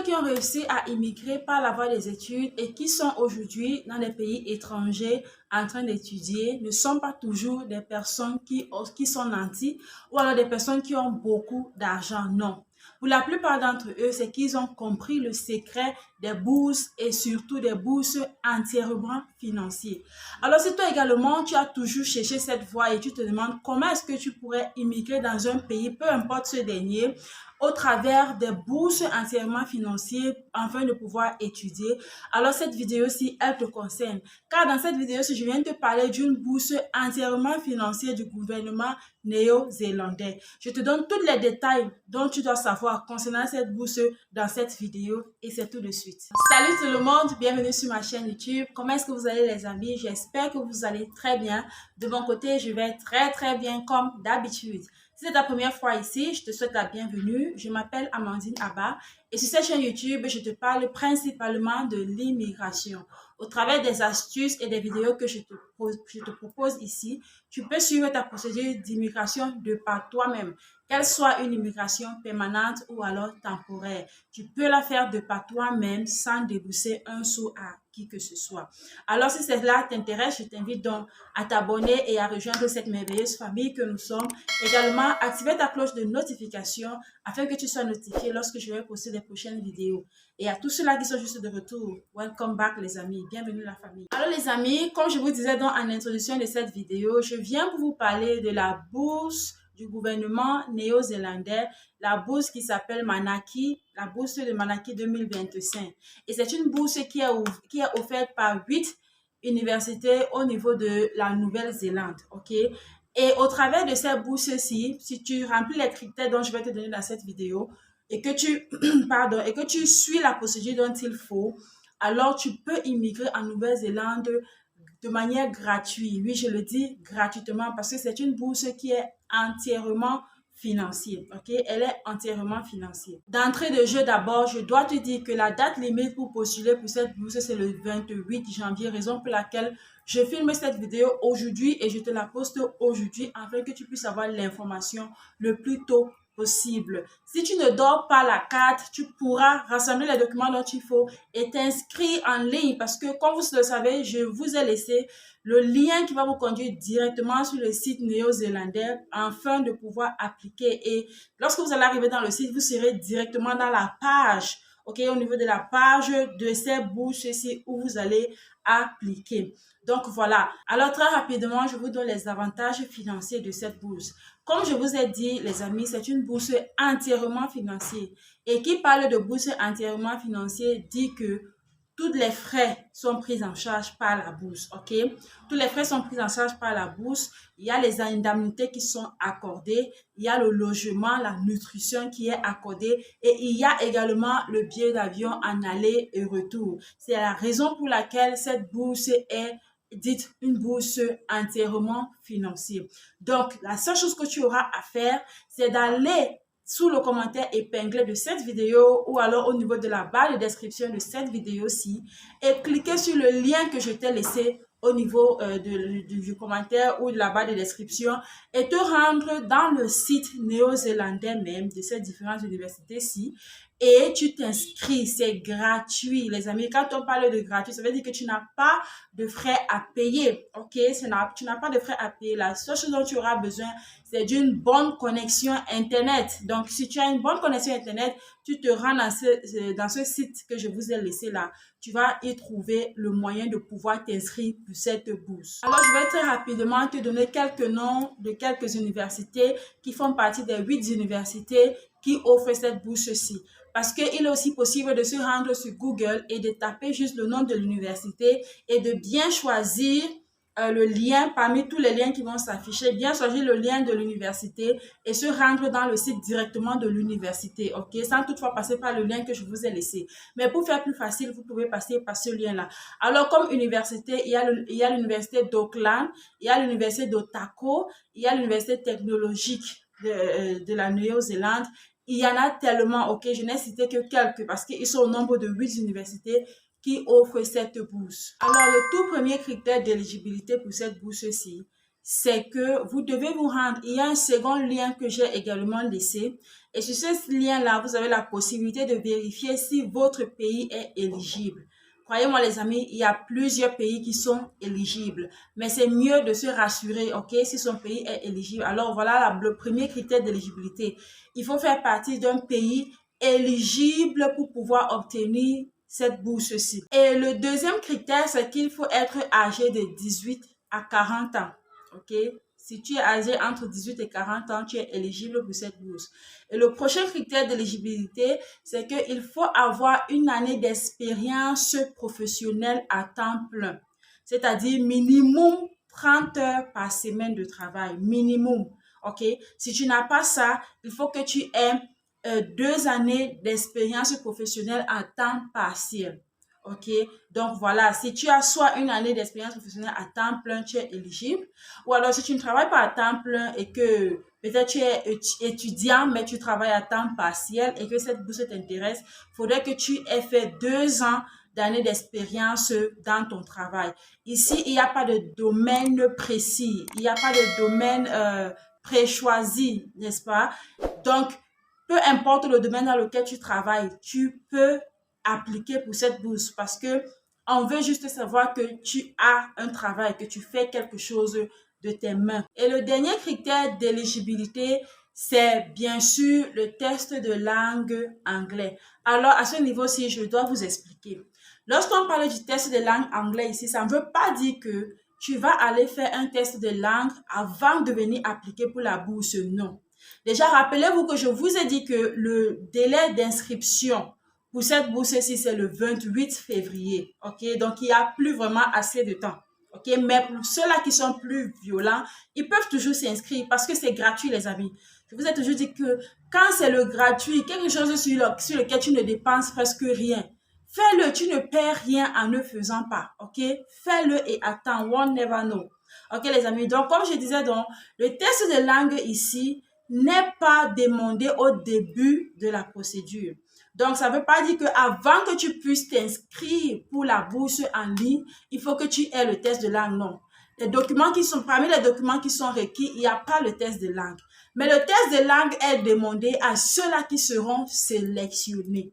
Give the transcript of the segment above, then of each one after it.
qui ont réussi à immigrer par la voie des études et qui sont aujourd'hui dans des pays étrangers en train d'étudier ne sont pas toujours des personnes qui sont nantis ou alors des personnes qui ont beaucoup d'argent. Non. Pour la plupart d'entre eux, c'est qu'ils ont compris le secret des bourses et surtout des bourses entièrement financières. Alors, si toi également, tu as toujours cherché cette voie et tu te demandes comment est-ce que tu pourrais immigrer dans un pays, peu importe ce dernier, au travers des bourses entièrement financières afin de pouvoir étudier, alors cette vidéo-ci, elle te concerne. Car dans cette vidéo-ci, je viens de te parler d'une bourse entièrement financière du gouvernement néo-zélandais. Je te donne tous les détails dont tu dois savoir concernant cette bourse dans cette vidéo et c'est tout de suite. Salut tout le monde, bienvenue sur ma chaîne YouTube. Comment est-ce que vous allez les amis? J'espère que vous allez très bien. De mon côté, je vais très bien comme d'habitude. Si c'est ta première fois ici, je te souhaite la bienvenue. Je m'appelle Amandine Abba et sur cette chaîne YouTube, je te parle principalement de l'immigration. Au travers des astuces et des vidéos que je te propose ici, tu peux suivre ta procédure d'immigration de par toi-même, qu'elle soit une immigration permanente ou alors temporaire. Tu peux la faire de par toi-même sans débourser un sou à qui que ce soit. Alors, si cela t'intéresse, je t'invite donc à t'abonner et à rejoindre cette merveilleuse famille que nous sommes. Également, activer ta cloche de notification afin que tu sois notifié lorsque je vais poster des prochaines vidéos. Et à tous ceux-là qui sont juste de retour, welcome back les amis, bienvenue la famille. Alors les amis, comme je vous disais en introduction de cette vidéo, je viens pour vous parler de la bourse du gouvernement néo-zélandais, la bourse qui s'appelle Manaki, la bourse de Manaki 2025. Et c'est une bourse qui est offerte par 8 universités au niveau de la Nouvelle-Zélande, ok? Et au travers de cette bourse-ci, si tu remplis les critères dont je vais te donner dans cette vidéo, et que tu suis la procédure dont il faut, alors tu peux immigrer en Nouvelle-Zélande de manière gratuite. Oui, je le dis gratuitement parce que c'est une bourse qui est entièrement financière. Ok, elle est entièrement financière. D'entrée de jeu, d'abord, je dois te dire que la date limite pour postuler pour cette bourse, c'est le 28 janvier, raison pour laquelle je filme cette vidéo aujourd'hui et je te la poste aujourd'hui afin que tu puisses avoir l'information le plus tôt possible. Si tu ne dors pas la carte, tu pourras rassembler les documents dont il faut et t'inscrire en ligne parce que, comme vous le savez, je vous ai laissé le lien qui va vous conduire directement sur le site néo-zélandais afin de pouvoir appliquer. Et lorsque vous allez arriver dans le site, vous serez directement dans la page, ok, au niveau de la page de ces bourses ici où vous allez appliquer. Donc voilà. Alors très rapidement, je vous donne les avantages financiers de cette bourse. Comme je vous ai dit, les amis, c'est une bourse entièrement financière. Et qui parle de bourse entièrement financière dit que tous les frais sont pris en charge par la bourse, ok? Tous les frais sont pris en charge par la bourse. Il y a les indemnités qui sont accordées. Il y a le logement, la nutrition qui est accordée. Et il y a également le billet d'avion en aller et retour. C'est la raison pour laquelle cette bourse est dite une bourse entièrement financière. Donc, la seule chose que tu auras à faire, c'est d'aller sous le commentaire épinglé de cette vidéo ou alors au niveau de la barre de description de cette vidéo-ci et cliquer sur le lien que je t'ai laissé au niveau du commentaire ou de la barre de description et te rendre dans le site néo-zélandais même de ces différentes universités-ci et tu t'inscris, c'est gratuit les amis. Quand on parle de gratuit, ça veut dire que tu n'as pas de frais à payer, ok? Tu n'as pas de frais à payer. La seule chose dont tu auras besoin, c'est d'une bonne connexion Internet. Donc, si tu as une bonne connexion Internet, tu te rends dans ce site que je vous ai laissé là. Tu vas y trouver le moyen de pouvoir t'inscrire pour cette bourse. Alors, je vais très rapidement te donner quelques noms de quelques universités qui font partie des 8 universités qui offrent cette bourse-ci. Parce qu'il est aussi possible de se rendre sur Google et de taper juste le nom de l'université et de bien choisir le lien parmi tous les liens qui vont s'afficher, bien choisir le lien de l'université et se rendre dans le site directement de l'université, ok, sans toutefois passer par le lien que je vous ai laissé. Mais pour faire plus facile, vous pouvez passer par ce lien-là. Alors, comme université, il y a l'université d'Auckland, il y a l'université d'Otago, il y a l'université technologique de la Nouvelle-Zélande. Il y en a tellement, ok, je n'ai cité que quelques parce qu'ils sont au nombre de 8 universités qui offrent cette bourse. Alors, le tout premier critère d'éligibilité pour cette bourse-ci, c'est que vous devez vous rendre. Il y a un second lien que j'ai également laissé. Et sur ce lien-là, vous avez la possibilité de vérifier si votre pays est éligible. Croyez-moi les amis, il y a plusieurs pays qui sont éligibles. Mais c'est mieux de se rassurer, ok, si son pays est éligible. Alors voilà le premier critère d'éligibilité. Il faut faire partie d'un pays éligible pour pouvoir obtenir cette bourse-ci. Et le deuxième critère, c'est qu'il faut être âgé de 18 à 40 ans. Ok? Si tu es âgé entre 18 et 40 ans, tu es éligible pour cette bourse. Et le prochain critère d'éligibilité, c'est qu'il faut avoir une année d'expérience professionnelle à temps plein. C'est-à-dire minimum 30 heures par semaine de travail. Minimum. Ok? Si tu n'as pas ça, il faut que tu aies 2 années d'expérience professionnelle à temps partiel. Ok, donc voilà, si tu as soit une année d'expérience professionnelle à temps plein, tu es éligible. Ou alors, si tu ne travailles pas à temps plein et que peut-être tu es étudiant, mais tu travailles à temps partiel et que cette bourse t'intéresse, il faudrait que tu aies fait 2 ans d'années d'expérience dans ton travail. Ici, il n'y a pas de domaine précis, il n'y a pas de domaine préchoisi, n'est-ce pas? Donc, peu importe le domaine dans lequel tu travailles, tu peux appliquer pour cette bourse parce que on veut juste savoir que tu as un travail, que tu fais quelque chose de tes mains. Et le dernier critère d'éligibilité, c'est bien sûr le test de langue anglais. Alors, à ce niveau-ci, je dois vous expliquer. Lorsqu'on parle du test de langue anglais ici, ça ne veut pas dire que tu vas aller faire un test de langue avant de venir appliquer pour la bourse. Non. Déjà, rappelez-vous que je vous ai dit que le délai d'inscription pour cette bourse-ci, c'est le 28 février. OK? Donc, il n'y a plus vraiment assez de temps. OK? Mais pour ceux-là qui sont plus violents, ils peuvent toujours s'inscrire parce que c'est gratuit, les amis. Je vous ai toujours dit que quand c'est le gratuit, quelque chose sur lequel tu ne dépenses presque rien, fais-le, tu ne perds rien en ne faisant pas. OK? Fais-le et attends. One never know. OK, les amis? Donc, comme je disais, donc, le test de langue ici n'est pas demandé au début de la procédure. Donc, ça ne veut pas dire qu'avant que tu puisses t'inscrire pour la bourse en ligne, il faut que tu aies le test de langue. Non. Parmi les documents qui sont requis, il n'y a pas le test de langue. Mais le test de langue est demandé à ceux-là qui seront sélectionnés.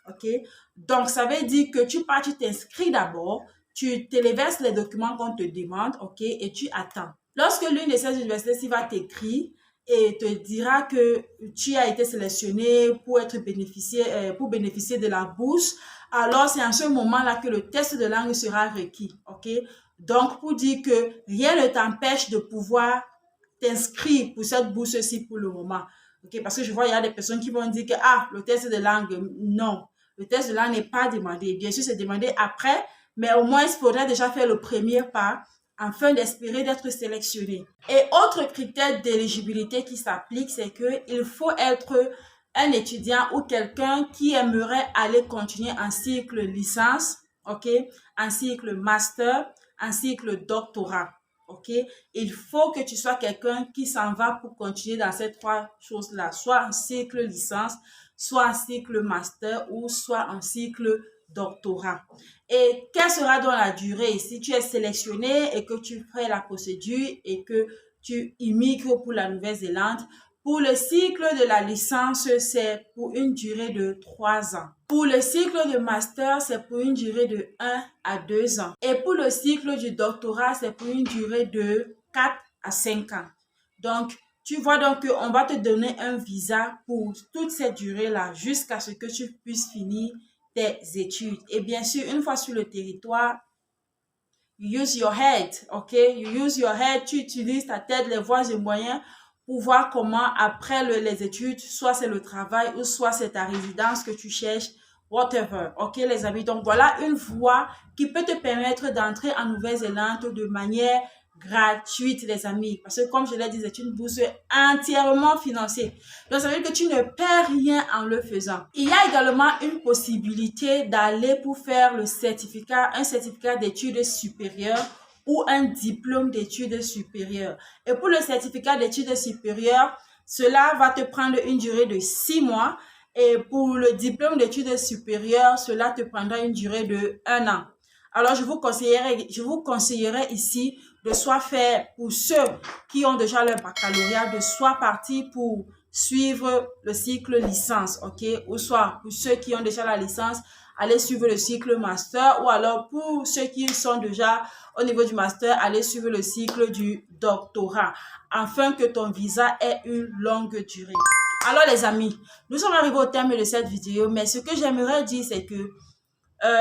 OK? Donc, ça veut dire que tu t'inscris d'abord, tu téléverses les documents qu'on te demande, OK? Et tu attends. Lorsque l'une de ces universités va t'écrire, et te dira que tu as été sélectionné pour bénéficier de la bourse, alors c'est en ce moment-là que le test de langue sera requis, ok? Donc, pour dire que rien ne t'empêche de pouvoir t'inscrire pour cette bourse-ci pour le moment, ok? Parce que je vois, il y a des personnes qui vont dire que, le test de langue, non, le test de langue n'est pas demandé. Bien sûr, c'est demandé après, mais au moins, il faudrait déjà faire le premier pas afin d'espérer d'être sélectionné. Et autre critère d'éligibilité qui s'applique, c'est qu'il faut être un étudiant ou quelqu'un qui aimerait aller continuer en cycle licence, ok, en cycle master, en cycle doctorat, ok. Il faut que tu sois quelqu'un qui s'en va pour continuer dans ces 3 choses-là, soit en cycle licence, soit en cycle master ou soit en cycle doctorat. Et quelle sera donc la durée si tu es sélectionné et que tu fais la procédure et que tu immigres pour la Nouvelle-Zélande? Pour le cycle de la licence, c'est pour une durée de 3 ans. Pour le cycle de master, c'est pour une durée de 1 à 2 ans. Et pour le cycle du doctorat, c'est pour une durée de 4 à 5 ans. Donc, tu vois donc qu'on va te donner un visa pour toute cette durée-là jusqu'à ce que tu puisses finir tes études. Et bien sûr, une fois sur le territoire, you use your head, ok? You use your head, tu utilises ta tête, les voies et moyens pour voir comment après les études, soit c'est le travail ou soit c'est ta résidence que tu cherches, whatever, ok les amis? Donc voilà une voie qui peut te permettre d'entrer en Nouvelle-Zélande de manière gratuite, les amis, parce que comme je l'ai dit, c'est une bourse entièrement financée. Donc ça veut dire que tu ne perds rien en le faisant. Il y a également une possibilité d'aller pour faire un certificat d'études supérieures ou un diplôme d'études supérieures. Et pour le certificat d'études supérieures, cela va te prendre une durée de 6 mois. Et pour le diplôme d'études supérieures, cela te prendra une durée de 1 an. Alors, je vous conseillerais ici de soit faire pour ceux qui ont déjà leur baccalauréat, de soit partir pour suivre le cycle licence, ok? Ou soit pour ceux qui ont déjà la licence, aller suivre le cycle master, ou alors pour ceux qui sont déjà au niveau du master, aller suivre le cycle du doctorat, afin que ton visa ait une longue durée. Alors les amis, nous sommes arrivés au terme de cette vidéo, mais ce que j'aimerais dire, c'est que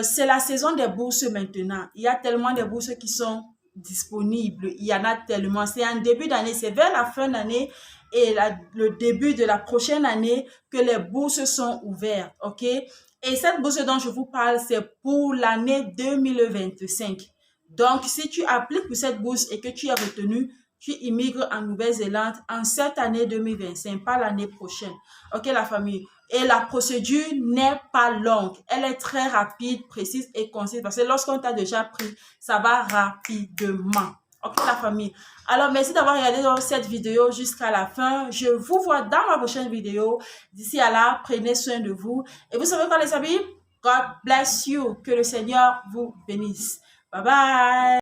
c'est la saison des bourses maintenant. Il y a tellement de bourses qui sont disponibles. Il y en a tellement. C'est en début d'année, c'est vers la fin d'année et le début de la prochaine année que les bourses sont ouvertes. OK? Et cette bourse dont je vous parle, c'est pour l'année 2025. Donc, si tu appliques pour cette bourse et que tu es retenu, tu immigres en Nouvelle-Zélande en cette année 2025, pas l'année prochaine. OK, la famille? Et la procédure n'est pas longue. Elle est très rapide, précise et concise. Parce que lorsqu'on t'a déjà pris, ça va rapidement. Ok, la famille? Alors, merci d'avoir regardé cette vidéo jusqu'à la fin. Je vous vois dans ma prochaine vidéo. D'ici à là, prenez soin de vous. Et vous savez quoi, les amis? God bless you. Que le Seigneur vous bénisse. Bye bye.